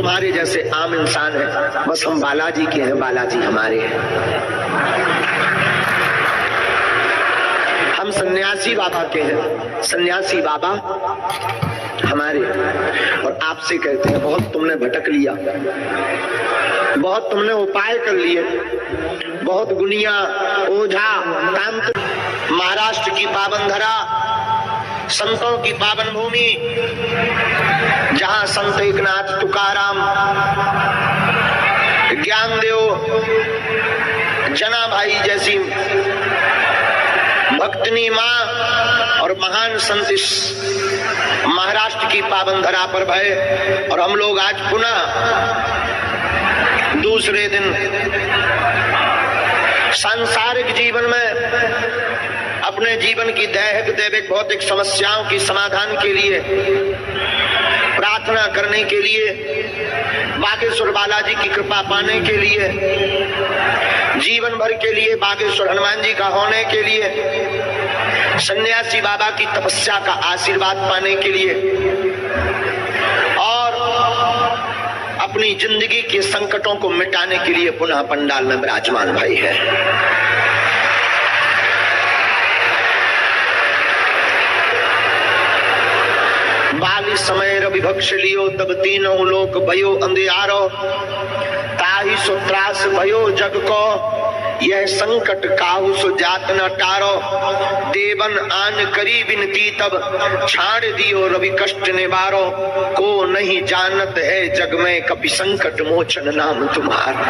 तुम्हारे जैसे आम इंसान हैं, बस हम बालाजी के हैं, बालाजी हमारे हैं। हम सन्यासी बाबा के हैं, सन्यासी बाबा हमारे। और आपसे कहते हैं बहुत तुमने भटक लिया, बहुत तुमने उपाय कर लिए, बहुत गुनिया ओझा तांत्रिक, महाराष्ट्र की पावन धरा, संतों की पावन भूमि, जहां संत एकनाथ, तुकाराम, ज्ञानदेव, जना भाई जैसी भक्तनी मां और महान संत इस महाराष्ट्र की पावन धरा पर भय। और हम लोग आज पुनः दूसरे दिन सांसारिक जीवन में अपने जीवन की दैहिक दैविक भौतिक समस्याओं की समाधान के लिए प्रार्थना करने के लिए, बागेश्वर बालाजी की कृपा पाने के लिए, जीवन भर के लिए बागेश्वर हनुमान जी का होने के लिए, सन्यासी बाबा की तपस्या का आशीर्वाद पाने के लिए और अपनी जिंदगी के संकटों को मिटाने के लिए पुनः पंडाल में विराजमान भाई है। बाली समय रविभक्ष लियो तब तीनों लोक भयो अंधियारो, ताहि सो त्रास भयो जग को, यह संकट काहू सो जात न टारो, देवन आन करी विनती तब छाड़ दियो रवि कष्ट निवारो, को नहीं जानत है जग में कभी संकट मोचन नाम तुम्हारा,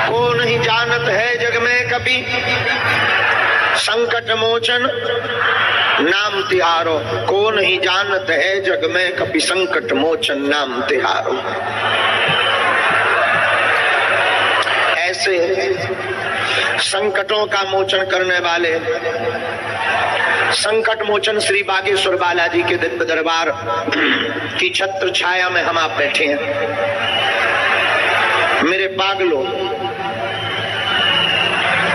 को नहीं जानत है जग में कभी संकट मोचन नाम तिहारो, को नहीं जानत है जग में कभी संकट मोचन नाम तिहारो। ऐसे संकटों का मोचन करने वाले संकट मोचन श्री बागेश्वर बालाजी के दिव्य दरबार की छत्र छाया में हम आप बैठे हैं। मेरे पागलों,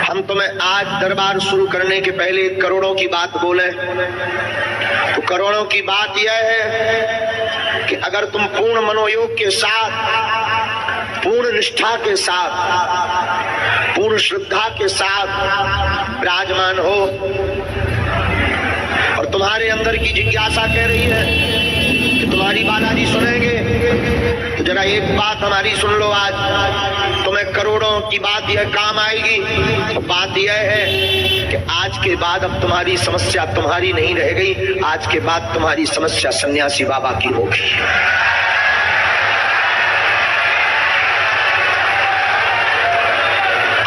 हम तुम्हें आज दरबार शुरू करने के पहले करोड़ों की बात बोले, तो करोड़ों की बात यह है कि अगर तुम पूर्ण मनोयोग के साथ, पूर्ण निष्ठा के साथ, पूर्ण श्रद्धा के साथ विराजमान हो और तुम्हारे अंदर की जिज्ञासा कह रही है कि तुम्हारी बालाजी सुनेंगे, तो जरा एक बात हमारी सुन लो। आज तुम्हें करोड़ों की बात यह काम आएगी। तो बात यह है कि आज के बाद अब तुम्हारी समस्या तुम्हारी नहीं रह गई, आज के बाद तुम्हारी समस्या सन्यासी बाबा की होगी।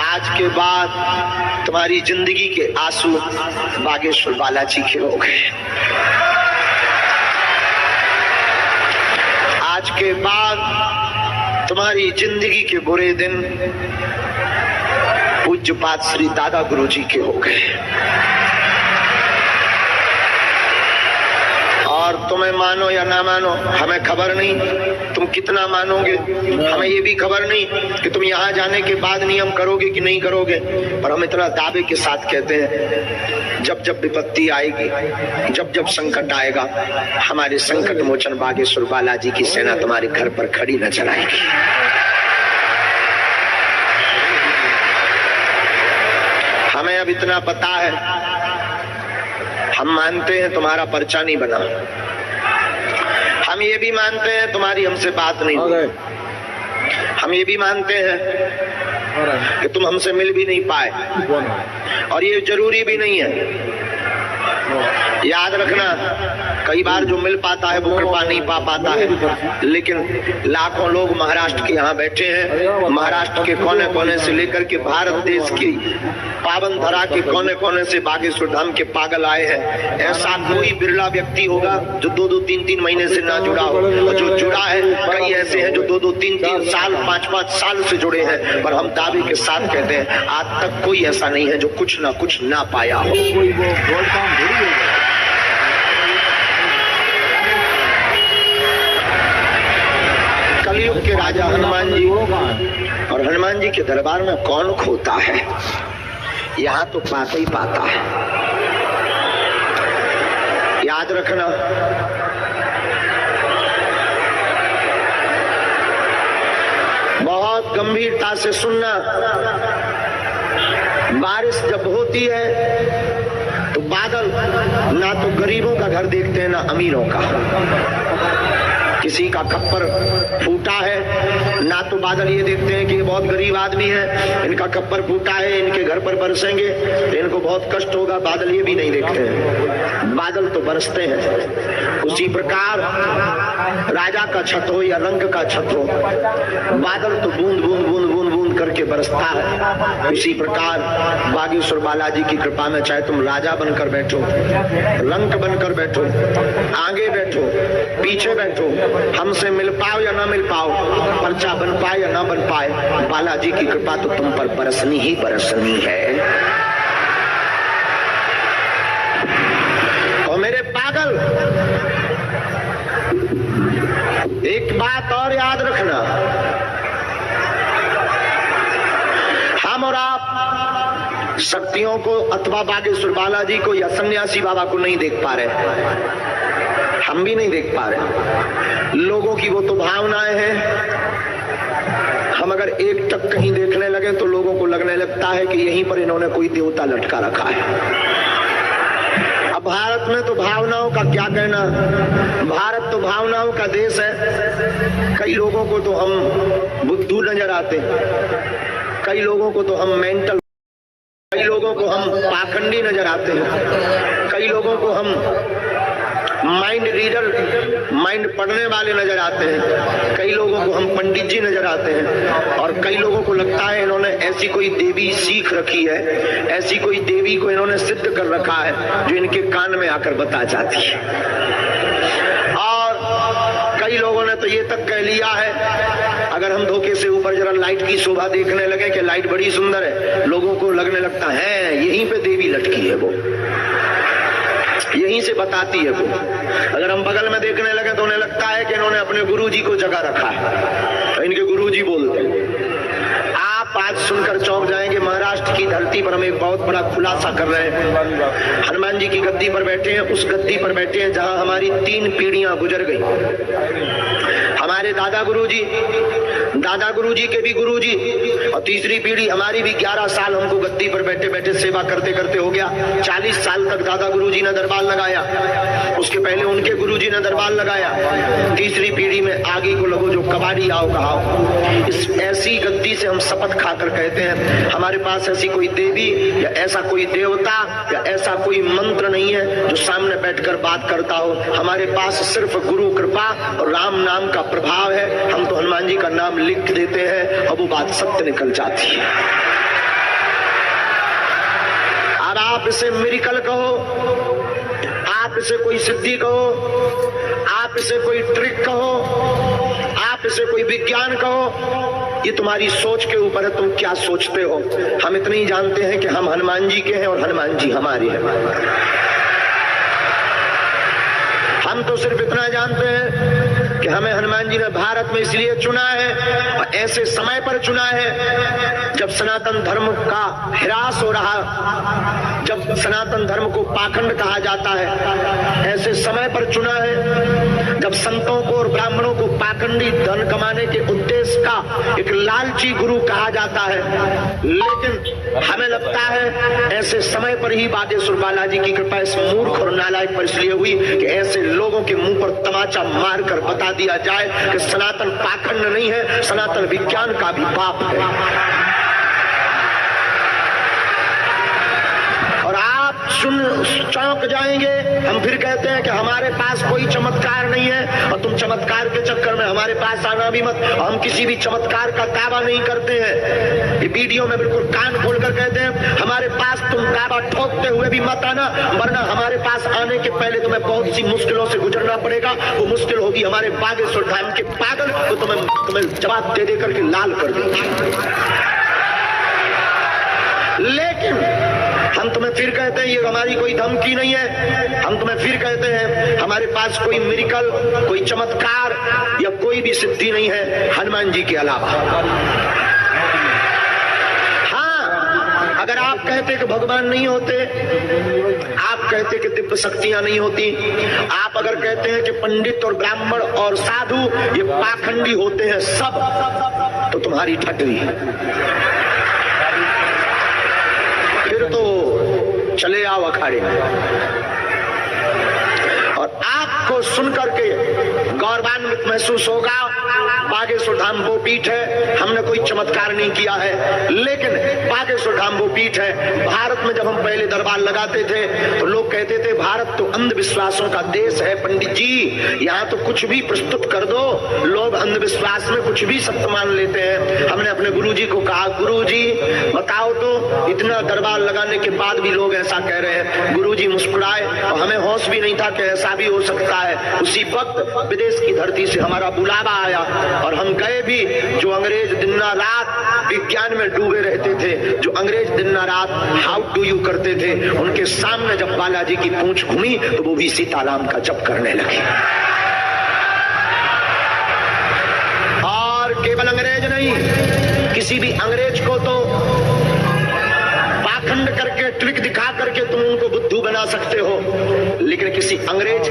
आज के बाद तुम्हारी जिंदगी के आंसू बागेश्वर बालाजी के हो गए। आज के बाद तुम्हारी जिंदगी के बुरे दिन पूज्यपाद श्री दादा गुरुजी के हो गए। और तुम्हें मानो या ना मानो हमें खबर नहीं, तुम कितना मानोगे हमें ये भी खबर नहीं कि तुम यहाँ जाने के बाद नियम करोगे कि नहीं करोगे, पर हम इतना दावे के साथ कहते हैं जब जब विपत्ति आएगी, जब जब संकट आएगा, हमारे संकट मोचन बागेश्वर बालाजी की सेना तुम्हारे घर पर खड़ी नजर आएगी। हमें अब इतना पता है, हम मानते हैं तुम्हारा पर्चा नहीं बना, हम ये भी मानते हैं तुम्हारी हमसे बात नहीं हुई, हम ये भी मानते हैं कि तुम हमसे मिल भी नहीं पाए, और ये जरूरी भी नहीं है। याद रखना, कई बार जो मिल पाता है वो कृपा नहीं पा पाता है, लेकिन लाखों लोग महाराष्ट्र के यहाँ बैठे हैं। महाराष्ट्र के कोने कोने से लेकर के भारत देश की पावन धरा के कोने कोने से बागेश्वर धाम के पागल आए हैं। ऐसा कोई बिरला व्यक्ति होगा जो 2-2, 3-3 महीने से ना जुड़ा हो, और जो जुड़ा है कई ऐसे हैं जो 2-2, 3-3 साल, 5-5 साल से जुड़े हैं। पर हम दावे के साथ कहते हैं आज तक कोई ऐसा नहीं है जो कुछ ना पाया हो। कलयुग के राजा हनुमान जी, और हनुमान जी के दरबार में कौन खोता है, यहाँ तो पाता ही पाता है। याद रखना, गंभीरता से सुनना। बारिश जब होती है तो बादल ना तो गरीबों का घर देखते हैं ना अमीरों का। किसी का खप्पर फूटा है ना तो बादल ये देखते हैं कि ये बहुत गरीब आदमी है, इनका खप्पर फूटा है, इनके घर पर बरसेंगे तो इनको बहुत कष्ट होगा, बादल ये भी नहीं देखते हैं। बादल तो बरसते हैं। उसी प्रकार राजा का छत हो या रंग का छत हो, बादल तो बूंद बूंद बूंद बूंद बूंद करके बरसता है। इसी प्रकार बागेश्वर बालाजी की कृपा में चाहे तुम राजा बनकर बैठो, रंक बनकर बैठो, आगे बैठो, पीछे बैठो, हमसे मिल पाओ या ना मिल पाओ, पर्चा बन पाए या ना बन पाए, बालाजी की कृपा तो तुम पर बरसनी ही बरसनी है। और मेरे पागल, एक बात और याद रखना, हम और आप शक्तियों को अथवा बागेश्वर बालाजी को या सन्यासी बाबा को नहीं देख पा रहे, हम भी नहीं देख पा रहे। लोगों की वो तो भावनाएं हैं। हम अगर एक टक कहीं देखने लगे तो लोगों को लगने लगता है कि यहीं पर इन्होंने कोई देवता लटका रखा है। अब भारत में तो भावनाओं का क्या कहना, भारत तो भावनाओं का देश है। कई लोगों को तो हम बुद्धू नजर आते हैं, कई लोगों को तो हम मेंटल, कई लोगों को हम पाखंडी नजर आते हैं, कई लोगों को हम माइंड रीडर, माइंड पढ़ने वाले नजर आते हैं, कई लोगों को हम पंडित जी नजर आते हैं, और कई लोगों को लगता है इन्होंने ऐसी कोई देवी सीख रखी है, ऐसी कोई देवी को इन्होंने सिद्ध कर रखा है जो इनके कान में आकर बता जाती है। और कई लोगों ने तो ये तक कह लिया है, अगर हम धोखे से ऊपर जरा लाइट की शोभा देखने लगे कि लाइट बड़ी सुंदर है, लोगों को लगने लगता है यहीं पे देवी लटकी है, वो यहीं से बताती है वो। अगर हम बगल में देखने लगे तो उन्हें लगता है कि इन्होंने अपने गुरुजी को जगा रखा है, तो इनके गुरुजी बोलते हैं। आप आज सुनकर चौंक जाएंगे, महाराष्ट्र की धरती पर हम एक बहुत बड़ा खुलासा कर रहे हैं। हनुमान जी की गद्दी पर बैठे हैं, उस गद्दी पर बैठे हैं जहां हमारी 3 पीढ़ियां गुजर गई। हमारे दादा गुरुजी के भी गुरुजी, और तीसरी पीढ़ी हमारी भी 11 साल हमको गद्दी पर बैठे बैठे सेवा करते करते हो गया। 40 साल तक दादा गुरुजी ने दरबार लगाया, उसके पहले उनके गुरुजी ने दरबार लगाया, तीसरी पीढ़ी में आगे को लगो जो कबाड़ी आओ कहाओ। इस ऐसी गद्दी से हम शपथ खाकर कहते हैं, हमारे पास ऐसी कोई देवी या ऐसा कोई देवता या ऐसा कोई मंत्र नहीं है जो सामने बैठकर बात करता हो। हमारे पास सिर्फ गुरु कृपा और राम नाम का प्रभाव है। हम तो हनुमान जी का नाम लिख देते हैं और वो बात सत्य निकल जाती है। अब आप इसे मिरेकल कहो, आप इसे कोई सिद्धि कहो, आप इसे कोई ट्रिक कहो, आप इसे कोई विज्ञान कहो, ये तुम्हारी सोच के ऊपर है, तुम क्या सोचते हो। हम इतना ही जानते हैं कि हम हनुमान जी के हैं और हनुमान जी हमारे हैं। हम तो सिर्फ इतना जानते हैं कि हमें हनुमान जी ने भारत में इसलिए चुना है और ऐसे समय पर चुना है जब सनातन धर्म का ह्रास हो रहा, जब सनातन धर्म को पाखंड कहा जाता है, ऐसे समय पर चुना है जब संतों को और ब्राह्मणों को पाखंडी धन कमाने के उद्देश्य का एक लालची गुरु कहा जाता है। लेकिन हमें लगता है ऐसे समय पर ही बागेश्वर बालाजी की कृपा इस मूर्ख और नालायक पर इसलिए हुई कि ऐसे लोगों के मुंह पर तमाचा मारकर बता दिया जाए कि सनातन पाखंड नहीं है, सनातन विज्ञान का भी पाप है। और आप सुन चौंक जाएंगे, हम फिर कहते हैं कि हमारे पास कोई चमत्कार नहीं है और तुम चमत्कार के चक्कर में हमारे पास आना भी मत। और हम किसी भी चमत्कार का दावा नहीं करते हैं, ये वीडियो में बिल्कुल कान खोलकर कहते हैं हमारे पास तुम दावा ठोकते हुए भी मत आना, वरना हमारे पास आने के पहले तुम्हें बहुत सी मुश्किलों से गुजरना पड़ेगा। वो मुश्किल होगी हमारे बागेश्वर धाम के पागल, तो तुम्हें जवाब दे देकर के लाल कर देंगे। लेकिन हम तुम्हें फिर कहते हैं ये हमारी कोई धमकी नहीं है, हम तुम्हें फिर कहते हैं हमारे पास कोई मिरेकल, कोई चमत्कार या कोई भी सिद्धि नहीं है हनुमान जी के अलावा। हाँ, अगर आप कहते कि भगवान नहीं होते, आप कहते कि दिव्य शक्तियां नहीं होती, आप अगर कहते हैं कि पंडित और ब्राह्मण और साधु ये पाखंडी होते हैं सब, तो तुम्हारी ठटरी। फिर तो चले आओ अखाड़े में। और आपको सुनकर के गौरवान्वित महसूस होगा, बागेश्वर धाम वो पीठ है, हमने कोई चमत्कार नहीं किया है, लेकिन बागेश्वर धाम वो पीठ है। भारत में जब हम पहले दरबार लगाते थे तो लोग कहते थे भारत तो अंधविश्वासों का देश है पंडित जी, यहाँ तो कुछ भी प्रस्तुत कर दो, लोग अंधविश्वास में कुछ भी सत्य मान लेते हैं। हमने अपने गुरुजी को कहा, गुरुजी बताओ तो, इतना दरबार लगाने के बाद भी लोग ऐसा कह रहे हैं। गुरुजी मुस्कुराए और हमें होश भी नहीं था कि ऐसा भी हो सकता है। उसी वक्त विदेश की धरती से हमारा बुलावा आया और हम गए भी। जो अंग्रेज दिन रात विज्ञान में डूबे रहते थे, जो अंग्रेज दिन रात हाउ डू यू करते थे, उनके सामने जब बालाजी की पूंछ घूमी तो वो भी सीताराम का जप करने लगे। और केवल अंग्रेज नहीं, किसी भी अंग्रेज को तो पाखंड करके ट्रिक दिखा करके तुम उनको बुद्धू बना सकते हो, लेकिन किसी अंग्रेज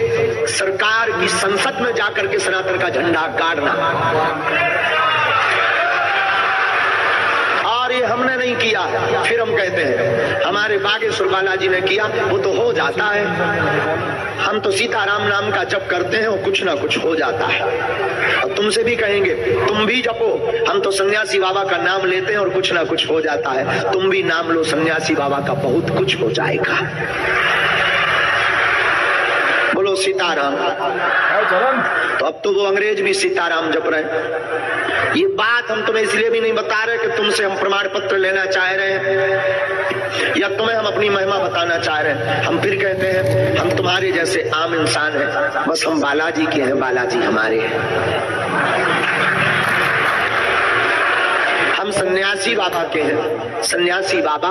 सरकार की संसद में जाकर के सनातन का झंडा गाड़ना, और ये हमने नहीं किया। फिर हम कहते हैं हमारे बागेश्वर बालाजी ने किया, वो तो हो जाता है। हम तो सीताराम नाम का जप करते हैं और कुछ ना कुछ हो जाता है। और तुमसे भी कहेंगे तुम भी जपो, हम तो सन्यासी बाबा का नाम लेते हैं और कुछ ना कुछ हो जाता है। तुम भी नाम लो सन्यासी बाबा का, बहुत कुछ हो जाएगा। बोलो सीताराम। तो अब तो वो अंग्रेज भी सीताराम जप रहे हैं। ये बात हम तुम्हें इसलिए भी नहीं बता रहे कि तुमसे हम प्रमाण पत्र लेना चाह रहे हैं या तुम्हें हम अपनी महिमा बताना चाह रहे हैं। हम फिर कहते हैं हम तुम्हारे जैसे आम इंसान हैं, बस हम बालाजी के हैं, बालाजी हमारे हैं। हम सन्यासी बाबा के हैं, सन्यासी बाबा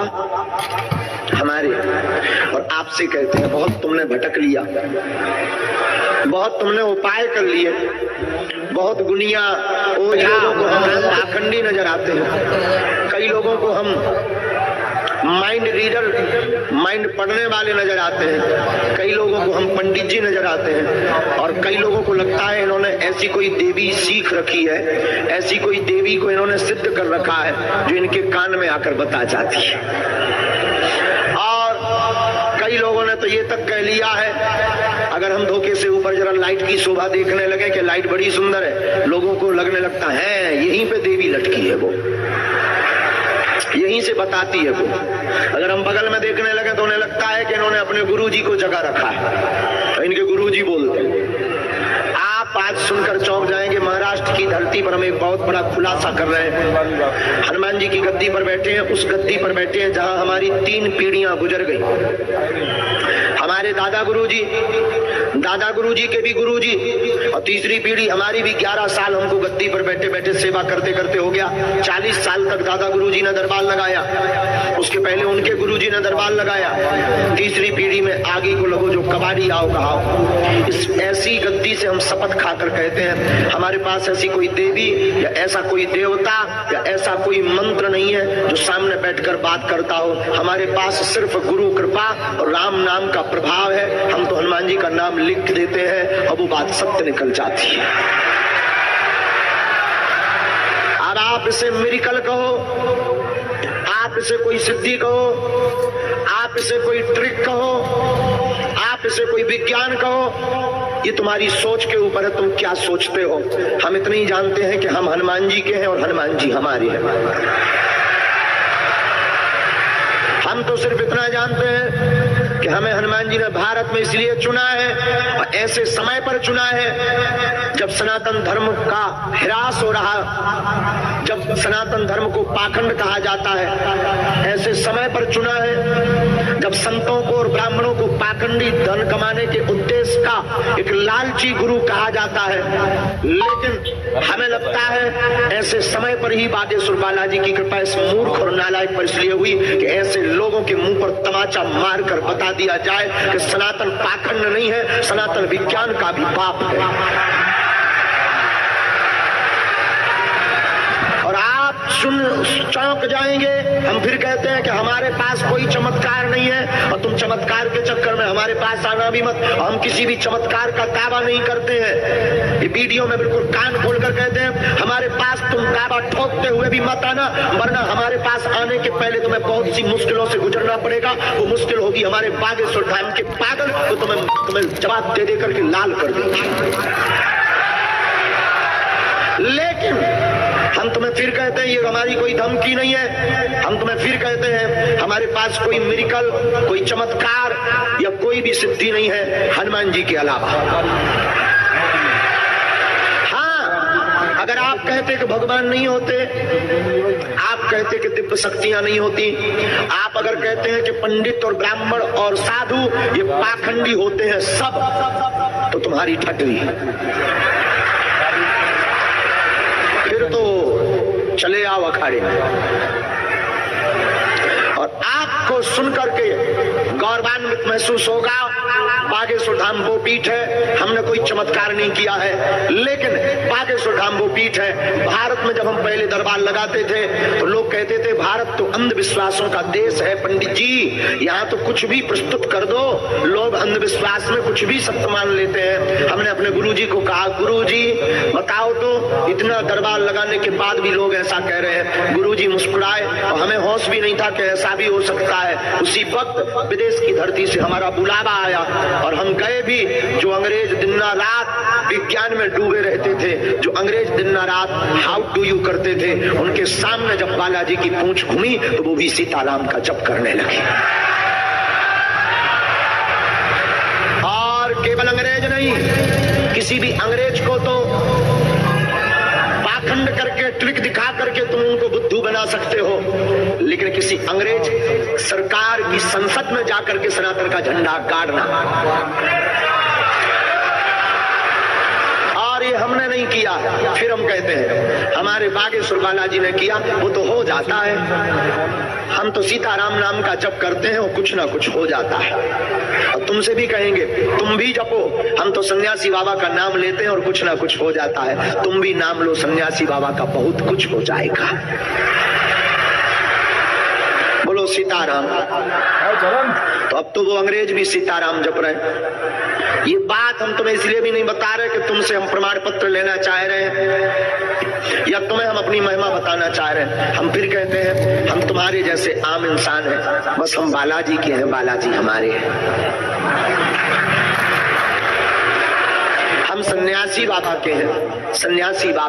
हमारे। और आपसे कहते हैं बहुत तुमने भटक लिया, बहुत तुमने उपाय कर लिए, बहुत गुनिया ओझा को हम पाखंडी नजर आते हैं। कई लोगों को हम माइंड रीडर, माइंड पढ़ने वाले नजर आते हैं। कई लोगों को हम पंडित जी नजर आते हैं। और कई लोगों को लगता है इन्होंने ऐसी कोई देवी सीख रखी है, ऐसी कोई देवी को इन्होंने सिद्ध कर रखा है जो इनके कान में आकर बता जाती है। और कई लोगों ने तो ये तक कह लिया है, अगर हम धोखे से ऊपर जरा लाइट की शोभा देखने लगे कि लाइट बड़ी सुंदर है, लोगों को लगने लगता है यहीं पे देवी लटकी है, वो यहीं से बताती है वो। अगर हम बगल में देखने लगे तो उन्हें लगता है कि इन्होंने अपने गुरुजी को जगा रखा है, तो इनके गुरुजी बोलते हैं। आप आज सुनकर चौंक जाएंगे, महाराष्ट्र की धरती पर हम एक बहुत बड़ा खुलासा कर रहे हैं। हनुमान जी की गद्दी पर बैठे हैं, उस गद्दी पर बैठे हैं जहां हमारी 3 पीढ़ियां गुजर गई। हमारे दादा गुरुजी के भी गुरुजी, और तीसरी पीढ़ी हमारी भी 11 साल हमको गद्दी पर बैठे बैठे सेवा करते करते हो गया। 40 साल तक दादा गुरुजी ने दरबार लगाया, उसके पहले उनके गुरुजी ने दरबार लगाया। तीसरी पीढ़ी में आगे को लोगों जो कबाड़ी आओ कहाओ। इस ऐसी गद्दी से हम शपथ खाकर कहते हैं हमारे पास ऐसी कोई देवी या ऐसा कोई देवता या ऐसा कोई मंत्र नहीं है जो सामने बैठकर बात करता हो। हमारे पास सिर्फ गुरु कृपा और राम नाम का प्रभाव है। हम तो हनुमान जी का नाम लिख देते हैं और वो बात सत्य निकल जाती है। अब आप इसे मिरेकल कहो, आप इसे कोई सिद्धि कहो, आप इसे कोई ट्रिक कहो, आप इसे कोई विज्ञान कहो, ये तुम्हारी सोच के ऊपर है, तुम क्या सोचते हो। हम इतना ही जानते हैं कि हम हनुमान जी के हैं और हनुमान जी हमारे हैं। हम तो सिर्फ इतना जानते हैं कि हमें हनुमान जी ने भारत में इसलिए चुना है और ऐसे समय पर चुना है जब सनातन धर्म का ह्रास हो रहा, जब सनातन धर्म को पाखंड कहा जाता है। ऐसे समय पर चुना है जब संतों को और ब्राह्मणों को पाखंडी धन कमाने के उद्देश्य का एक लालची गुरु कहा जाता है। लेकिन हमें लगता है ऐसे समय पर ही बागेश्वर बालाजी की कृपा इस मूर्ख और नालायक पर इसलिए हुई कि ऐसे लोगों के मुंह पर तमाचा मारकर बता दिया जाए कि सनातन पाखंड नहीं है, सनातन विज्ञान का भी बाप है। और आप सुन चौंक जाएंगे। हम फिर कहते हैं कि हमारे पास कोई चमत्कार नहीं है और तुम चमत्कार के चक्कर में हमारे पास आना भी मत। हम किसी भी चमत्कार का दावा नहीं करते हैं। ये वीडियो में बिल्कुल कान खोलकर कहते हैं हमारे पास तुम दावा ठोकते हुए भी मत आना, वरना हमारे पास आने के पहले तुम्हें बहुत सी मुश्किलों से गुजरना पड़ेगा। वो मुश्किल होगी हमारे बागेश्वर धाम के पागल, तो तुम्हें जवाब दे देकर के लाल कर देंगे। लेकिन हम तुम्हें फिर कहते हैं ये हमारी कोई धमकी नहीं है। हम तुम्हें फिर कहते हैं हमारे पास कोई मिरेकल, कोई चमत्कार या कोई भी सिद्धि नहीं है हनुमान जी के अलावा। हाँ, अगर आप कहते कि भगवान नहीं होते, आप कहते कि दिव्य शक्तियां नहीं होती, आप अगर कहते हैं कि पंडित और ब्राह्मण और साधु ये पाखंडी होते हैं सब, तो तुम्हारी ठटवी। फिर तो चले आओ अखाड़े में। और आपको सुनकर के गौरवान्वित महसूस होगा, बागेश्वर धाम वो पीठ है, हमने कोई चमत्कार नहीं किया है, लेकिन बागेश्वर धाम वो पीठ है। भारत में जब हम पहले दरबार लगाते थे तो लोग कहते थे भारत तो अंधविश्वासों का देश है पंडित जी, यहाँ तो कुछ भी प्रस्तुत कर दो, लोग अंधविश्वास में कुछ भी सत्य मान लेते हैं। हमने अपने गुरुजी को कहा, गुरुजी बताओ तो इतना दरबार लगाने के बाद भी लोग ऐसा कह रहे हैं। गुरुजी मुस्कुराए और हमें होश भी नहीं था कि ऐसा भी हो सकता है। उसी वक्त विदेश की धरती से हमारा बुलावा आया और हम गए भी। जो अंग्रेज दिन रात विज्ञान में डूबे रहते थे, जो अंग्रेज दिन रात हाउ डू यू करते थे, उनके सामने जब बालाजी की पूंछ घूमी तो वो भी सीताराम का जप करने लगे। और केवल अंग्रेज नहीं, किसी भी अंग्रेज को तो पाखंड करके ट्रिक दिखा करके तुम उनको बुद्धू बना सकते हो, लेकिन किसी अंग्रेज सरकार की संसद में जाकर के सनातन का झंडा गाड़ना, और ये हमने नहीं किया। फिर हम कहते हैं हमारे बागेश्वर बालाजी ने किया, वो तो हो जाता है। हम तो सीताराम नाम का जप करते हैं और कुछ ना कुछ हो जाता है। और तुमसे भी कहेंगे तुम भी जपो, हम तो सन्यासी बाबा का नाम लेते हैं और कुछ ना कुछ हो जाता है। तुम भी नाम लो सन्यासी बाबा का, बहुत कुछ हो जाएगा। बोलो सीताराम। तो अब तो वो अंग्रेज भी सीताराम जप रहे। ये बात हम तुम्हें इसलिए भी नहीं बता रहे कि तुमसे हम प्रमाण पत्र लेना चाह रहे हैं या तुम्हें हम अपनी महिमा बताना चाह रहे हैं। हम फिर कहते हैं हम तुम्हारे जैसे आम इंसान हैं, बस हम बालाजी के हैं, बालाजी हमारे हैं। हम सन्यासी बाबा के हैं, सन्यासी बाबा